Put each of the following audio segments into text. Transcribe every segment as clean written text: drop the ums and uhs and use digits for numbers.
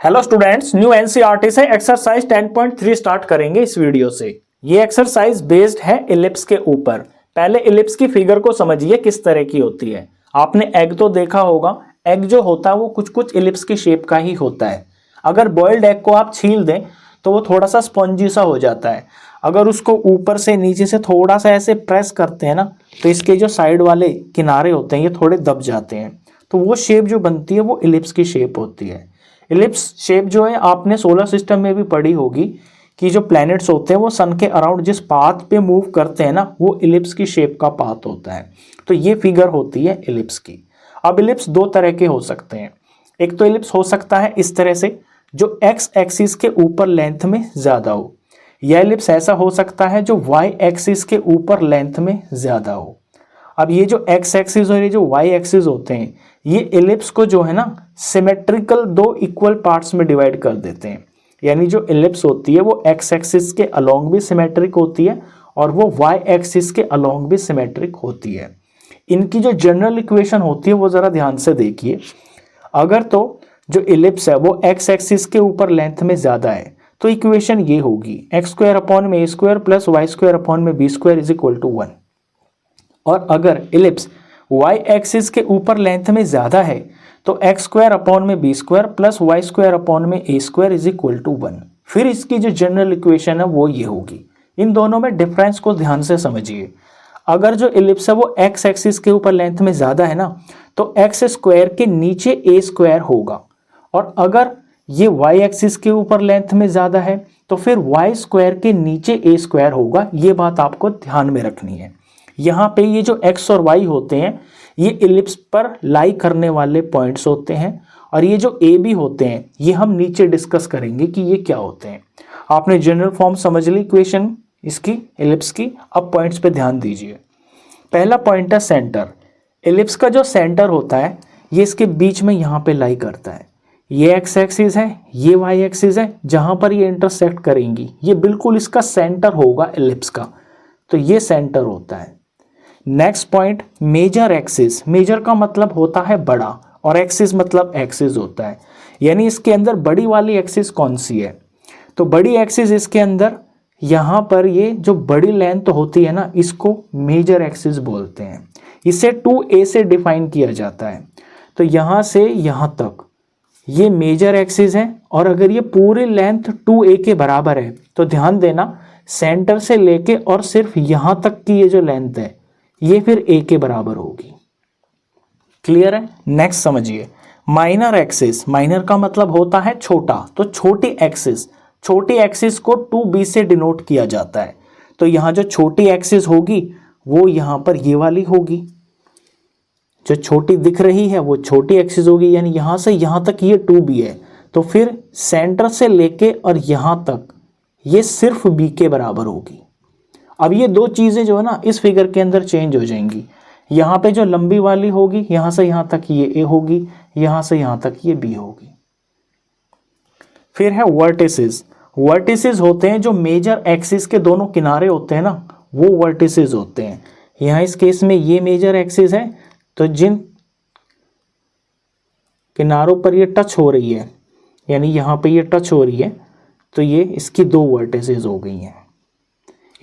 Hello students, new NCERT से exercise 10.3 start करेंगे इस वीडियो से। ये एक्सरसाइज बेस्ड है इलिप्स के ऊपर। पहले इलिप्स की फिगर को समझिए किस तरह की होती है। आपने एग तो देखा होगा, एग जो होता है वो कुछ कुछ इलिप्स की शेप का ही होता है। अगर बॉइल्ड एग को आप छील दें तो वो थोड़ा सा स्पंजी सा हो जाता है। अगर उसको ऊपर से नीचे से थोड़ा सा ऐसे प्रेस करते हैं ना, तो इसके जो साइड वाले किनारे होते हैं ये थोड़े दब जाते हैं। तो वो शेप जो बनती है वो इलिप्स की शेप होती है। इलिप्स शेप जो है आपने सोलर सिस्टम में भी पढ़ी होगी कि जो प्लैनेट्स होते हैं वो सन के अराउंड जिस पाथ पे मूव करते हैं ना, वो इलिप्स की शेप का पाथ होता है। तो ये फिगर होती है इलिप्स की। अब इलिप्स दो तरह के हो सकते हैं। एक तो इलिप्स हो सकता है इस तरह से, जो एक्स एक्सिस के ऊपर लेंथ में ज्यादा हो, या इलिप्स ऐसा हो सकता है जो वाई एक्सिस के ऊपर लेंथ में ज्यादा हो। अब ये जो एक्स एक्सिस और ये जो वाई एक्सिस होते हैं, ये इलिप्स को जो है ना सिमेट्रिकल दो इक्वल पार्ट्स में डिवाइड कर देते हैं। यानी जो इलिप्स होती है वो एक्स एक्सिस के अलोंग भी सिमेट्रिक होती है और वो वाई एक्सिस के अलोंग भी सिमेट्रिक होती है। इनकी जो जनरल इक्वेशन होती है वो जरा ध्यान से देखिए। अगर तो जो इलिप्स है वो एक्स एक्सिस के ऊपर लेंथ में ज्यादा है तो इक्वेशन ये होगी x² अपॉन में a² प्लस y² अपॉन में b² इज इक्वल टू 1। और अगर इलिप्स y एक्सिस के ऊपर लेंथ में ज्यादा है तो x² अपॉन में b² प्लस y² अपॉन में a² इज इक्वल टू 1। फिर इसकी जो जनरल इक्वेशन है वो ये होगी। इन दोनों में डिफरेंस को ध्यान से समझिए। अगर जो इलिप्स है वो x एक्सिस के ऊपर लेंथ में ज्यादा है ना, तो x² के नीचे a² होगा। और अगर ये y एक्सिस के ऊपर लेंथ में ज्यादा है तो फिर y² के नीचे a² होगा। ये बात आपको ध्यान में रखनी है। यहाँ पे ये जो x और y होते हैं ये इलिप्स पर लाई करने वाले पॉइंट्स होते हैं, और ये जो a b होते हैं ये हम नीचे डिस्कस करेंगे कि ये क्या होते हैं। आपने जनरल फॉर्म समझ ली इक्वेशन इसकी इलिप्स की। अब पॉइंट्स पे ध्यान दीजिए। पहला पॉइंट है सेंटर। इलिप्स का जो सेंटर होता है ये इसके बीच में यहाँ पे लाई करता है। ये एक्स एक्सिस है, ये वाई एक्सिस है, जहां पर ये इंटरसेक्ट करेंगी ये बिल्कुल इसका सेंटर होगा इलिप्स का। तो ये सेंटर होता है। Next point major axis. Major का मतलब होता है बड़ा और एक्सिस मतलब एक्सिस होता है। यानी इसके अंदर बड़ी वाली एक्सिस कौन सी है, तो बड़ी एक्सिस इसके अंदर यहाँ पर ये जो बड़ी लेंथ होती है ना, इसको मेजर एक्सिस बोलते हैं। इसे 2a से डिफाइन किया जाता है। तो यहाँ से यहाँ तक ये मेजर एक्सिस है, और अगर ये पूरी लेंथ 2a के बराबर है तो ध्यान देना सेंटर से लेके और सिर्फ यहां तक की ये जो लेंथ है ये फिर a के बराबर होगी। क्लियर है? नेक्स्ट समझिए माइनर एक्सिस। माइनर का मतलब होता है छोटा, तो छोटी एक्सिस, छोटी एक्सिस को 2b से डिनोट किया जाता है। तो यहां जो छोटी एक्सिस होगी वो यहां पर ये वाली होगी। जो छोटी दिख रही है वो छोटी एक्सिस होगी, यानी यहां से यहां तक ये 2b है। तो फिर सेंटर से लेके और यहां तक ये सिर्फ b के बराबर होगी। अब ये दो चीजें जो है ना इस फिगर के अंदर चेंज हो जाएंगी। यहाँ पे जो लंबी वाली होगी यहाँ से यहाँ तक ये a होगी, यहाँ से यहाँ तक ये b होगी। फिर है वर्टिसेस। वर्टिसेस होते हैं जो मेजर एक्सिस के दोनों किनारे होते हैं ना, वो वर्टिसेस होते हैं। यहाँ इस केस में ये मेजर एक्सिस है, तो जिन किनारों पर ये टच हो रही है, यानी यहाँ पे ये टच हो रही है, तो ये इसकी दो वर्टिसेस हो गई हैं।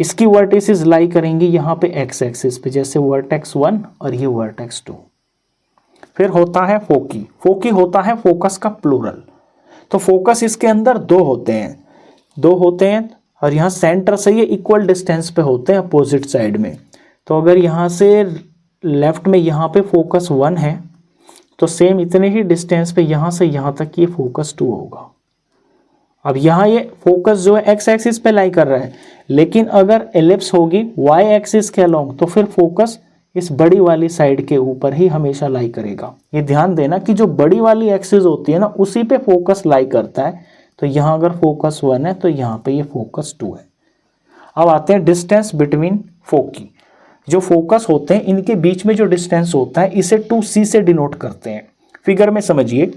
इसकी वर्टिसेस लाई करेंगी यहाँ पे एक्स एक्सिस पे, जैसे वर्टेक्स 1 और ये वर्टेक्स 2। फिर होता है फोकी। फोकी होता है फोकस का प्लूरल। तो फोकस इसके अंदर दो होते हैं और यहाँ सेंटर से ये इक्वल डिस्टेंस पे होते हैं अपोजिट साइड में। तो अगर यहाँ से लेफ्ट में यहाँ पे फोकस 1 है तो सेम इतने ही डिस्टेंस पे यहाँ से यहाँ तक ये फोकस 2 होगा। अब यहाँ ये फोकस जो है एक्स एक्सिस पे लाई कर रहा है, लेकिन अगर एलिप्स होगी वाई एक्सिस के अलोंग तो फिर फोकस इस बड़ी वाली साइड के ऊपर ही हमेशा लाई करेगा। ये ध्यान देना कि जो बड़ी वाली एक्सिस होती है ना उसी पे फोकस लाई करता है। तो यहाँ अगर फोकस 1 है तो यहाँ पे ये फोकस 2 है। अब आते हैं डिस्टेंस बिटवीन फोकी। जो फोकस होते हैं इनके बीच में जो डिस्टेंस होता है इसे 2c से डिनोट करते हैं। फिगर में समझिए,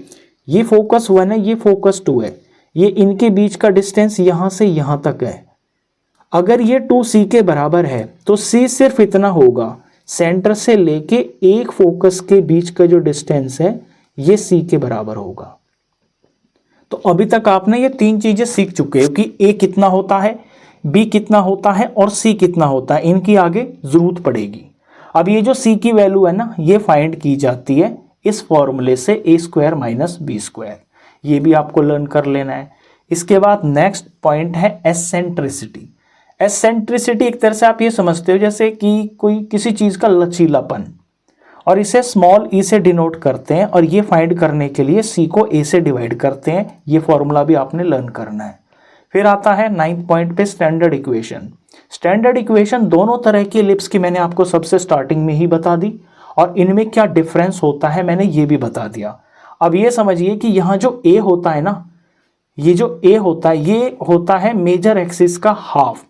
ये फोकस 1 है, ये फोकस 2 है, ये इनके बीच का डिस्टेंस यहां से यहां तक है। अगर ये 2c के बराबर है तो c सिर्फ इतना होगा, सेंटर से लेके एक फोकस के बीच का जो डिस्टेंस है ये c के बराबर होगा। तो अभी तक आपने ये तीन चीजें सीख चुके हो कि ए कितना होता है, बी कितना होता है और सी कितना होता है। इनकी आगे जरूरत पड़ेगी। अब ये जो सी की वैल्यू है ना, ये फाइंड की जाती है इस फॉर्मूले से, ए स्क्वायर माइनस बी स्क्वायर। ये भी आपको लर्न कर लेना है। इसके बाद नेक्स्ट पॉइंट है एसेंट्रिसिटी। एसेंट्रिसिटी एक तरह से आप ये समझते हो जैसे कि कोई किसी चीज का लचीलापन, और इसे स्मॉल ई से डिनोट करते हैं, और ये फाइंड करने के लिए सी को ए से डिवाइड करते हैं। ये फॉर्मूला भी आपने लर्न करना है। फिर आता है 9th पॉइंट पे स्टैंडर्ड इक्वेशन। स्टैंडर्ड इक्वेशन दोनों तरह की एलिप्स की मैंने आपको सबसे स्टार्टिंग में ही बता दी, और इनमें क्या डिफरेंस होता है मैंने ये भी बता दिया। अब ये समझिए कि यहाँ जो ए होता है ना, ये जो ए होता है ये होता है मेजर एक्सिस का हाफ,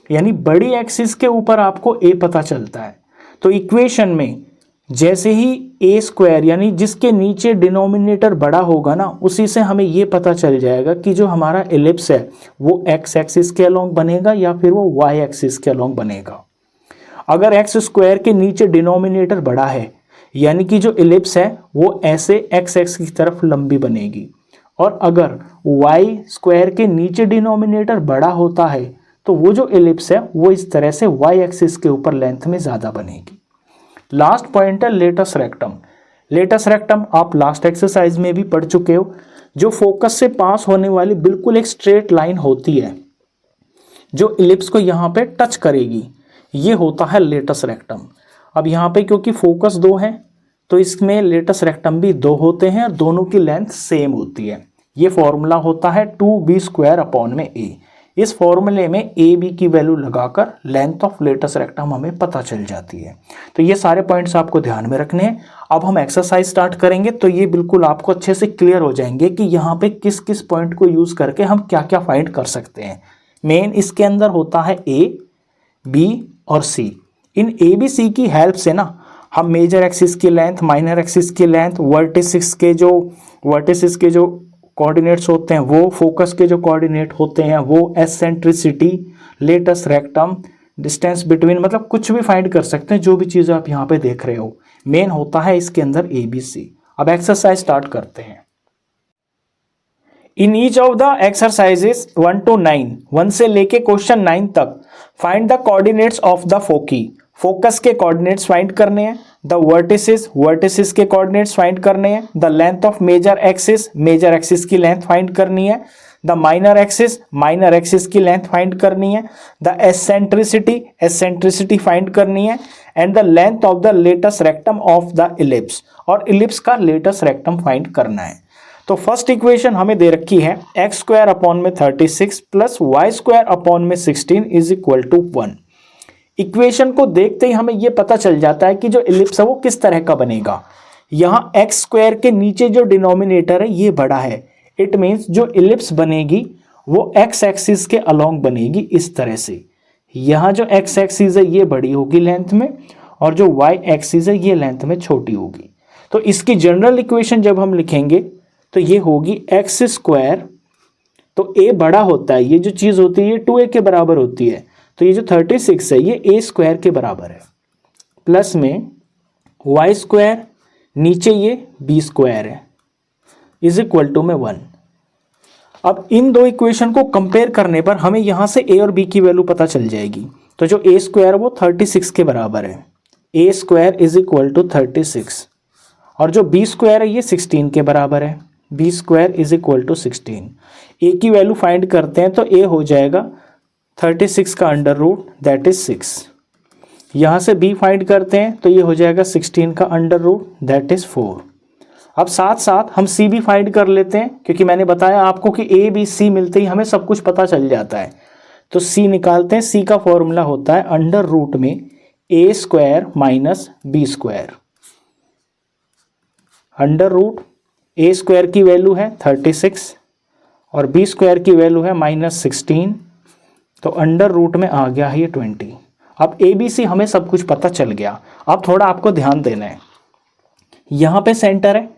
यानी बड़ी एक्सिस के ऊपर आपको ए पता चलता है। तो इक्वेशन में जैसे ही ए स्क्वायर यानी जिसके नीचे डिनोमिनेटर बड़ा होगा ना, उसी से हमें ये पता चल जाएगा कि जो हमारा एलिप्स है वो एक्स एक्सिस के अलोंग बनेगा या फिर वो वाई एक्सिस के अलोंग बनेगा। अगर एक्स स्क्वायर के नीचे डिनोमिनेटर बड़ा है यानी कि जो एलिप्स है वो ऐसे एक्स एक्स की तरफ लंबी बनेगी, और अगर वाई स्क्वायर के नीचे डिनोमिनेटर बड़ा होता है तो वो जो एलिप्स है वो इस तरह से वाई एक्सिस के ऊपर लेंथ में ज़्यादा बनेगी। लास्ट पॉइंट है लेटस रेक्टम। लेटस रेक्टम आप लास्ट एक्सरसाइज में भी पढ़ चुके हो, जो फोकस से पास होने वाली बिल्कुल एक स्ट्रेट लाइन होती है जो इलिप्स को यहाँ पे टच करेगी, ये होता है लेटस रेक्टम। अब यहाँ पे क्योंकि फोकस दो है तो इसमें लेटस रेक्टम भी दो होते हैं और दोनों की लेंथ सेम होती है। ये फॉर्मूला होता है 2b² अपॉन में a। इस फॉर्मूले में ए बी की वैल्यू लगाकर लेंथ ऑफ लेटस रेक्टम हमें पता चल जाती है। तो ये सारे पॉइंट्स आपको ध्यान में रखने हैं। अब हम एक्सरसाइज स्टार्ट करेंगे तो ये बिल्कुल आपको अच्छे से क्लियर हो जाएंगे कि यहाँ पे किस किस पॉइंट को यूज करके हम क्या क्या फाइंड कर सकते हैं। मेन इसके अंदर होता है ए, बी और सी। इन ए बी सी की हेल्प से ना हम मेजर एक्सिस की लेंथ, माइनर एक्सिस की लेंथ, वर्टिसिस के जो कोऑर्डिनेट्स होते हैं वो, फोकस के जो कोऑर्डिनेट होते हैं वो, eccentricity, latus rectum, distance between, मतलब कुछ भी फाइंड कर सकते हैं। जो भी चीज़ आप यहाँ पे देख रहे हो मेन होता है इसके अंदर ए बी सी। अब एक्सरसाइज स्टार्ट करते हैं। In each of the exercises 1 to 9, 1 से लेके क्वेश्चन 9 तक find the coordinates of the foci. Focus के कोऑर्डिनेट्स फाइंड करने हैं। द वर्टिसिस के कोऑर्डिनेट्स फाइंड करने हैं। The length of major axis की लेंथ फाइंड करनी है। द माइनर एक्सिस की लेंथ फाइंड करनी है। द एसेंट्रिसिटी फाइंड करनी है। And the length of the latus rectum of the ellipse, और इलिप्स का लेटस रेक्टम फाइंड करना है। तो फर्स्ट इक्वेशन हमें दे रखी है x² अपॉन में 36 प्लस y² अपॉन में 16 इज इक्वल टू 1। इक्वेशन को देखते ही हमें यह पता चल जाता है कि जो इलिप्स है वो किस तरह का बनेगा। यहाँ x² के नीचे जो डिनोमिनेटर है ये बड़ा है, इट मीन्स जो इलिप्स बनेगी वो x एक्सिस के अलोंग बनेगी इस तरह से। यहाँ जो x एक्सिस है ये बड़ी होगी लेंथ में, और जो y एक्सिस है ये लेंथ में छोटी होगी। तो इसकी जनरल इक्वेशन जब हम लिखेंगे तो ये होगी x², तो a बड़ा होता है, ये जो चीज़ होती है ये 2a के बराबर होती है, तो ये जो 36 है ये a² के बराबर है, प्लस में y², नीचे ये b² है, इज इक्वल टू में 1। अब इन दो इक्वेशन को कंपेयर करने पर हमें यहाँ से a और b की वैल्यू पता चल जाएगी। तो जो a² वो 36 के बराबर है, a² इज इक्वल टू 36, और जो b² है ये 16 के बराबर है, b² is equal to 16। a की वैल्यू फाइंड करते हैं तो a हो जाएगा 36 का अंडर रूट दैट इज 6। यहाँ से b फाइंड करते हैं तो ये हो जाएगा 16 का अंडर रूट दैट इज 4। अब साथ साथ हम c भी फाइंड कर लेते हैं, क्योंकि मैंने बताया आपको कि a b c मिलते ही हमें सब कुछ पता चल जाता है। तो c निकालते हैं। c का फॉर्मूला होता है अंडर रूट में a² minus b²। Under root a² की वैल्यू है 36 और b² की वैल्यू है -16, तो अंडर रूट में आ गया है ये 20। अब a b c हमें सब कुछ पता चल गया। अब थोड़ा आपको ध्यान देना है, यहाँ पे सेंटर है,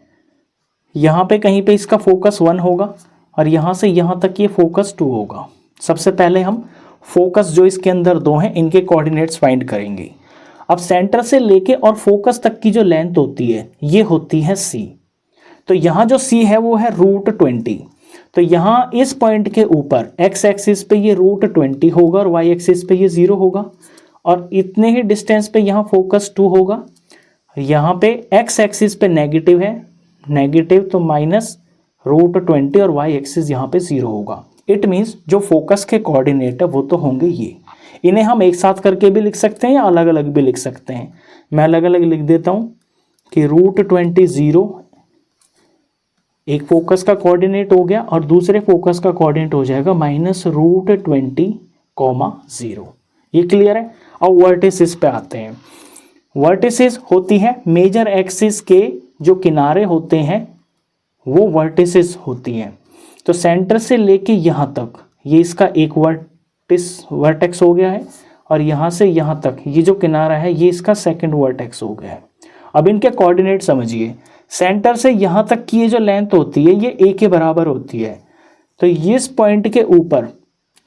यहाँ पे कहीं पे इसका फोकस 1 होगा और यहाँ से यहाँ तक ये फोकस 2 होगा। सबसे पहले हम फोकस जो इसके अंदर दो हैं इनके कोऑर्डिनेट्स फाइंड करेंगे। अब सेंटर से लेके और फोकस तक की जो लेंथ होती है ये होती है c। तो यहाँ जो c है वो है √20। तो यहाँ इस पॉइंट के ऊपर x एक्सिस पे ये √20 होगा और y एक्सिस पे ये 0 होगा, और इतने ही डिस्टेंस पे यहाँ फोकस 2 होगा। यहाँ पे x एक्सिस पे नेगेटिव है, नेगेटिव तो -√20 और y एक्सिस यहाँ पे 0 होगा। इट मीन्स जो फोकस के कोऑर्डिनेट है वो तो होंगे ये। इन्हें हम एक साथ करके भी लिख सकते हैं या अलग अलग भी लिख सकते हैं। मैं अलग अलग लिख देता हूँ कि √20 0 एक फोकस का कोऑर्डिनेट हो गया और दूसरे फोकस का कोऑर्डिनेट हो जाएगा -√20, 0। ये क्लियर है। अब वर्टिसेस पे आते हैं। वर्टिसेस होती है मेजर एक्सिस के जो किनारे होते हैं वो वर्टिसेस होती हैं। तो सेंटर से लेके यहाँ तक ये इसका एक वर्टेक्स हो गया है, और यहाँ से यहाँ तक ये जो किनारा है ये इसका सेकंड वर्टेक्स हो गया है। अब इनके कोऑर्डिनेट समझिए। सेंटर से यहाँ तक की ये जो लेंथ होती है ये a के बराबर होती है। तो इस पॉइंट के ऊपर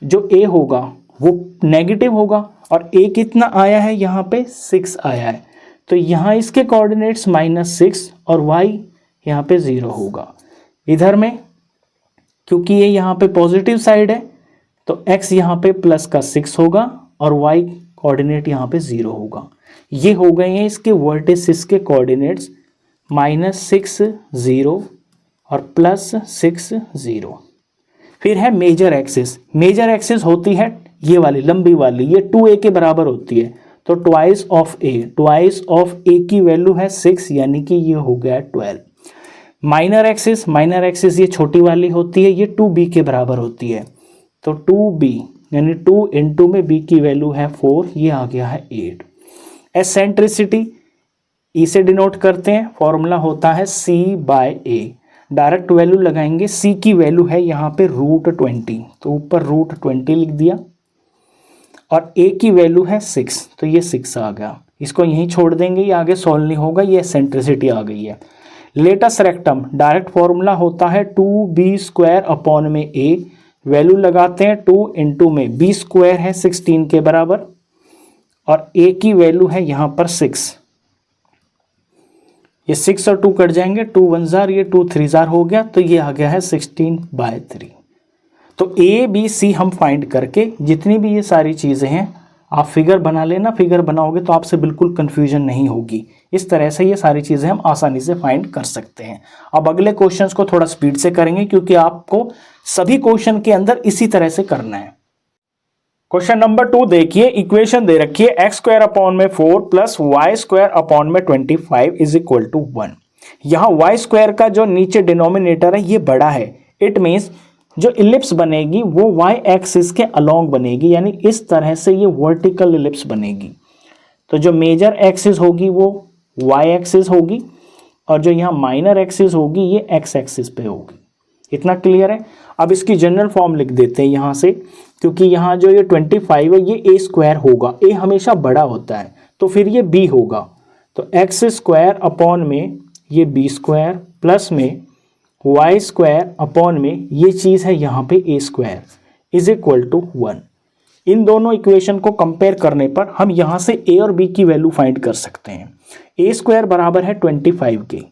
जो a होगा वो नेगेटिव होगा, और a कितना आया है यहाँ पे 6 आया है। तो यहाँ इसके कोऑर्डिनेट्स -6 और y यहाँ पे 0 होगा। इधर में क्योंकि ये यहाँ पे पॉजिटिव साइड है तो x यहाँ पे प्लस का 6 होगा और y कोऑर्डिनेट यहाँ पे 0 होगा। ये हो गए हैं इसके वर्टिसेस के कोऑर्डिनेट्स -6 0 और +6 0। फिर है मेजर एक्सिस। मेजर एक्सिस होती है ये वाली लंबी वाली, ये 2a के बराबर होती है। तो ट्वाइस ऑफ a की वैल्यू है 6, यानी कि ये हो गया 12। माइनर एक्सिस ये छोटी वाली होती है, ये 2b के बराबर होती है। तो 2b यानी 2 इंटू में b की वैल्यू है 4, ये आ गया है 8। एसेंट्रिसिटी E से डिनोट करते हैं, फॉर्मूला होता है c/a। डायरेक्ट वैल्यू लगाएंगे, c की वैल्यू है यहाँ पे √20, तो ऊपर √20 लिख दिया, और a की वैल्यू है 6, तो ये 6 आ गया। इसको यहीं छोड़ देंगे, ये आगे सॉल्व नहीं होगा, ये एसेंट्रिसिटी आ गई है। लेटस रेक्टम डायरेक्ट फॉर्मूला होता है 2b² अपॉन में a, वैल्यू लगाते हैं 2 इंटू में b² है 16 के बराबर, और a की वैल्यू है यहाँ पर 6। ये 6 और 2 कट जाएंगे, 2 1 जार, ये 2 3 जार हो गया, तो ये आ गया है 16/3। तो a b c हम फाइंड करके जितनी भी ये सारी चीज़ें हैं आप फिगर बना लेना। फिगर बनाओगे तो आपसे बिल्कुल कंफ्यूजन नहीं होगी। इस तरह से ये सारी चीज़ें हम आसानी से फाइंड कर सकते हैं। अब अगले क्वेश्चंस को थोड़ा स्पीड से करेंगे क्योंकि आपको सभी क्वेश्चन के अंदर इसी तरह से करना है। क्वेश्चन नंबर 2 देखिए, इक्वेशन दे रखी है x² अपॉन में 4 प्लस y² अपॉन में 25 इज इक्वल टू 1। यहाँ y² का जो नीचे डिनोमिनेटर है ये बड़ा है। इट मीन्स जो इलिप्स बनेगी वो y एक्सिस के अलोंग बनेगी, यानी इस तरह से ये वर्टिकल इलिप्स बनेगी। तो जो मेजर एक्सिस होगी वो y एक्सिस होगी, और जो यहाँ माइनर एक्सिस होगी ये x एक्सिस पे होगी। इतना क्लियर है। अब इसकी जनरल फॉर्म लिख देते हैं यहाँ से, क्योंकि यहाँ जो ये 25 है ये a² होगा, a हमेशा बड़ा होता है, तो फिर ये b होगा। तो x² अपॉन में ये b² प्लस में y² अपॉन में ये चीज़ है यहाँ पे a² इज इक्वल टू 1। इन दोनों इक्वेशन को कंपेयर करने पर हम यहाँ से a और b की वैल्यू फाइंड कर सकते हैं। a² बराबर है 25 के,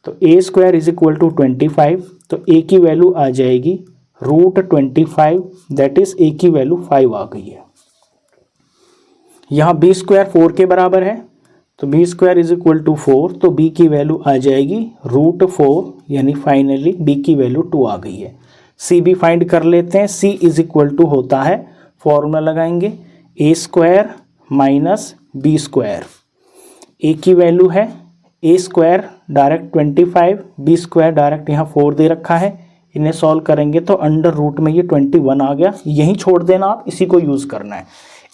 तो a² इज इक्वल टू 25, तो a की वैल्यू आ जाएगी √25, दैट इज a की वैल्यू 5 आ गई है। यहाँ b² 4 के बराबर है, तो b² इज इक्वल टू 4, तो b की वैल्यू आ जाएगी √4, यानी फाइनली b की वैल्यू 2 आ गई है। c भी फाइंड कर लेते हैं। c इज इक्वल टू होता है, फॉर्मूला लगाएंगे a² माइनस b²। a की वैल्यू है a² डायरेक्ट 25, b² डायरेक्ट यहाँ 4 दे रखा है। इन्हें सॉल्व करेंगे तो अंडर रूट में ये 21 आ गया, यहीं छोड़ देना, आप इसी को यूज़ करना है।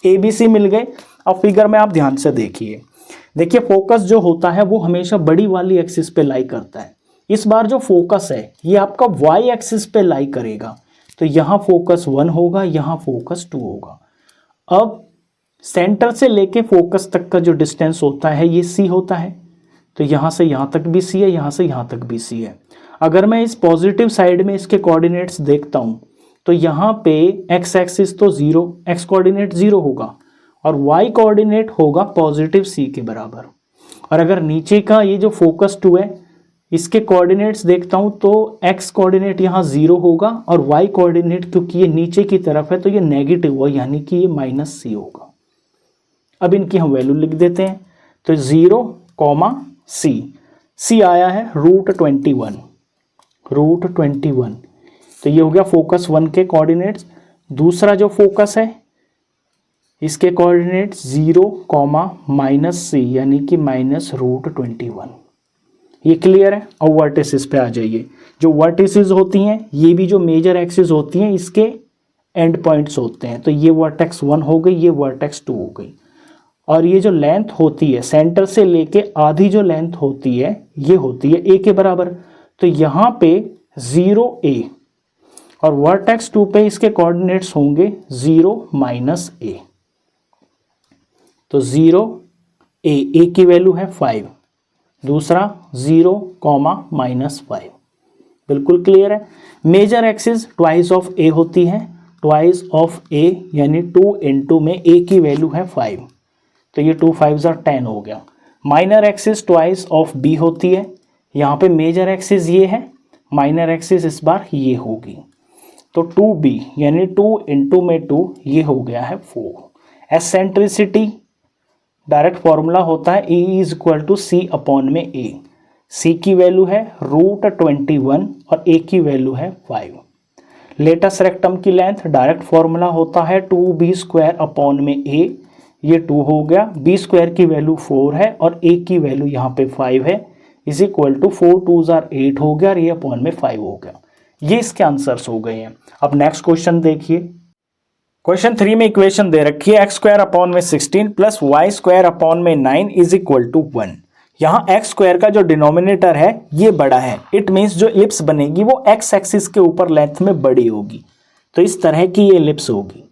ए बी सी मिल गए। अब फिगर में आप ध्यान से देखिए, फोकस जो होता है वो हमेशा बड़ी वाली एक्सिस पे लाई करता है। इस बार जो फोकस है ये आपका वाई एक्सिस पे लाई करेगा, तो यहाँ फोकस 1 होगा, यहाँ फोकस 2 होगा। अब सेंटर से लेके फोकस तक का जो डिस्टेंस होता है ये c होता है, तो यहाँ से यहाँ तक भी c है, यहाँ से यहाँ तक भी c है। अगर मैं इस पॉजिटिव साइड में इसके कोऑर्डिनेट्स देखता हूँ तो यहाँ पे x एक्सिस तो 0, x कोऑर्डिनेट 0 होगा और y कोऑर्डिनेट होगा पॉजिटिव c के बराबर। और अगर नीचे का ये जो फोकस 2 है इसके कोऑर्डिनेट्स देखता हूं तो x कोऑर्डिनेट यहाँ 0 होगा और y कोऑर्डिनेट क्योंकि ये नीचे की तरफ है तो ये नेगेटिव हुआ, यानी कि ये -c होगा। अब इनकी हम वैल्यू लिख देते हैं। तो 0, c आया है √21, √21। तो ये हो गया फोकस 1 के कोऑर्डिनेट्स। दूसरा जो फोकस है इसके कोऑर्डिनेट्स 0, -c यानी कि -√21। ये क्लियर है। अब वर्टिसेस पे आ जाइए। जो वर्टिसेस होती हैं ये भी जो मेजर एक्सिस होती हैं इसके एंड पॉइंट्स होते हैं। तो ये वर्टेक्स 1 हो गई, ये वर्टेक्स 2 हो गई। और ये जो लेंथ होती है सेंटर से लेके आधी जो लेंथ होती है ये होती है a के बराबर। तो यहाँ पे 0a और वर्टेक्स 2 पे इसके कोऑर्डिनेट्स होंगे 0, -a। तो 0a, a की वैल्यू है 5, दूसरा 0, -5। बिल्कुल क्लियर है। Major axis twice of a होती है, ट्वाइस ऑफ a यानी 2 × में a की वैल्यू है 5, तो ये 2 5 10 हो गया। Minor axis twice of b होती है। यहाँ पे मेजर एक्सिस ये है, माइनर एक्सिस इस बार ये होगी। तो 2b यानी 2 × में 2 ये हो गया है 4। एसेंट्रिसिटी डायरेक्ट फॉर्मूला होता है E = C/a। C की वैल्यू है √21 और a की वैल्यू है 5। लेटस रेक्टम की लेंथ डायरेक्ट फॉर्मूला होता है 2b²/a। ये 2 हो गया, b² की वैल्यू 4 है और a की वैल्यू यहाँ पे 5 है, = 4 2 8 हो गया और ये अपॉन में 5 हो गया। ये इसके आंसर्स हो गए हैं। अब नेक्स्ट क्वेश्चन देखिए। क्वेश्चन 3 में इक्वेशन दे रखी है x² + y² 9 = 1। यहाँ x² का जो डिनोमिनेटर है ये बड़ा है। इट मीन्स जो इलिप्स बनेगी वो x एक्सिस के ऊपर लेंथ में बड़ी होगी। तो इस तरह की ये इलिप्स होगी।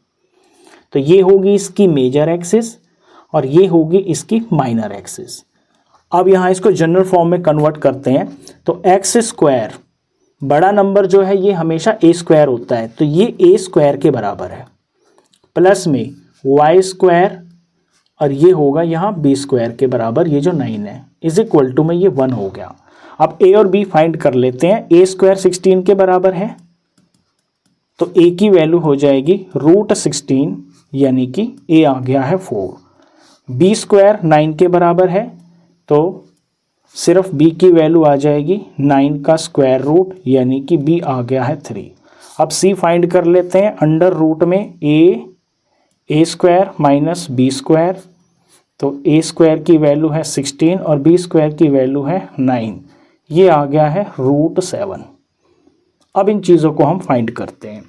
तो ये होगी इसकी मेजर एक्सिस और ये होगी इसकी माइनर एक्सिस। अब यहाँ इसको जनरल फॉर्म में कन्वर्ट करते हैं। तो x², बड़ा नंबर जो है ये हमेशा a² होता है, तो ये a² के बराबर है, प्लस में y² और ये होगा यहाँ b² के बराबर, ये जो 9 है, = में ये 1 हो गया। अब a और b फाइंड कर लेते हैं। a² 16 के बराबर है तो a की वैल्यू हो जाएगी √16 यानी कि a आ गया है 4। b² 9 के बराबर है तो सिर्फ b की वैल्यू आ जाएगी 9 का स्क्वायर रूट यानी कि b आ गया है 3। अब c फाइंड कर लेते हैं। अंडर रूट में a² - b², तो a² की वैल्यू है 16 और b² की वैल्यू है 9, ये आ गया है √7। अब इन चीज़ों को हम फाइंड करते हैं।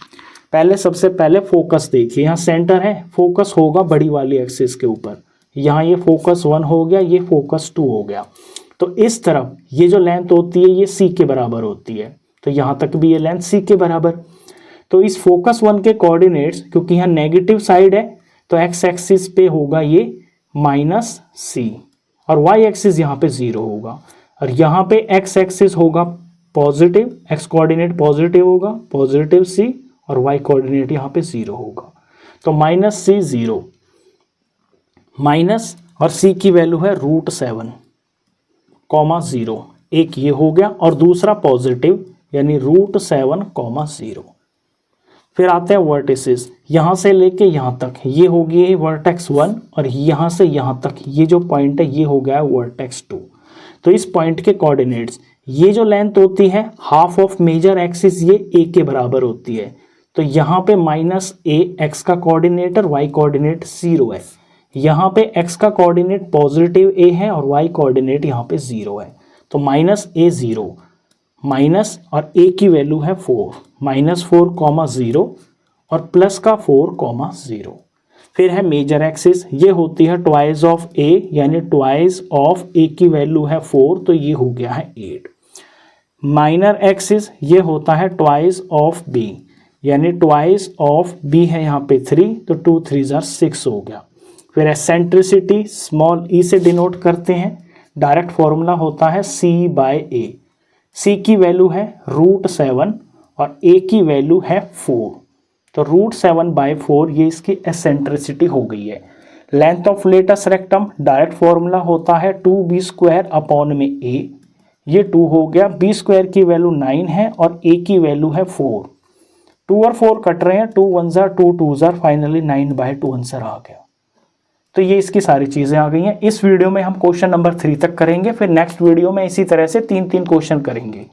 पहले सबसे पहले फोकस देखिए। यहाँ सेंटर है, फोकस होगा बड़ी वाली एक्सिस के ऊपर। यहाँ ये फोकस 1 हो गया, ये फोकस 2 हो गया। तो इस तरफ ये जो लेंथ होती है ये c के बराबर होती है, तो यहाँ तक भी ये लेंथ c के बराबर। तो इस फोकस 1 के कोऑर्डिनेट्स, क्योंकि यहाँ नेगेटिव साइड है तो x एक्सिस पे होगा ये -c और y एक्सिस यहाँ पे 0 होगा और यहाँ पे x एक्सिस होगा पॉजिटिव, x कोऑर्डिनेट पॉजिटिव होगा, पॉजिटिव c, और y कोऑर्डिनेट यहाँ पे 0 होगा। तो -c 0 माइनस और c की वैल्यू है √7, (0), एक ये हो गया और दूसरा पॉजिटिव यानी √7, 0। फिर आते हैं वर्टिसेस। यहाँ से लेके यहाँ तक ये हो गई वर्टेक्स 1 और यहाँ से यहाँ तक ये जो पॉइंट है ये हो गया वर्टेक्स 2। तो इस पॉइंट के कोऑर्डिनेट्स, ये जो लेंथ होती है हाफ ऑफ मेजर एक्सिस ये a के बराबर होती है। तो यहाँ पे -a x का कोऑर्डिनेट और y कोऑर्डिनेट 0 है। यहाँ पे x का कोऑर्डिनेट पॉजिटिव a है और y कोऑर्डिनेट यहाँ पे 0 है। तो -a 0 माइनस और a की वैल्यू है 4, -4, 0 और प्लस का 4, 0। फिर है मेजर एक्सिस, ये होती है ट्वाइस ऑफ a यानी ट्वाइस ऑफ a की वैल्यू है 4, तो ये हो गया है 8। माइनर एक्सिस ये होता है ट्वाइस ऑफ b यानी ट्वाइस ऑफ b है यहाँ पे 3, तो 2 3 6 हो गया। फिर एसेंट्रिसिटी स्मॉल e से डिनोट करते हैं। डायरेक्ट फॉर्मूला होता है c/a। c की वैल्यू है √7 और a की वैल्यू है 4, तो √7/4 ये इसकी एसेंट्रिसिटी हो गई है। Length of latus rectum direct formula होता है 2b² अपॉन में a, ये 2 हो गया, बी स्क्वायर की वैल्यू 9 है और ए की वैल्यू है 4। 2 और 4 कट रहे हैं, 2 1 जार 2 2 जार, फाइनली 9/2 आंसर आ गया। तो ये इसकी सारी चीजें आ गई हैं। इस वीडियो में हम क्वेश्चन नंबर 3 तक करेंगे, फिर नेक्स्ट वीडियो में इसी तरह से 3-3 क्वेश्चन करेंगे।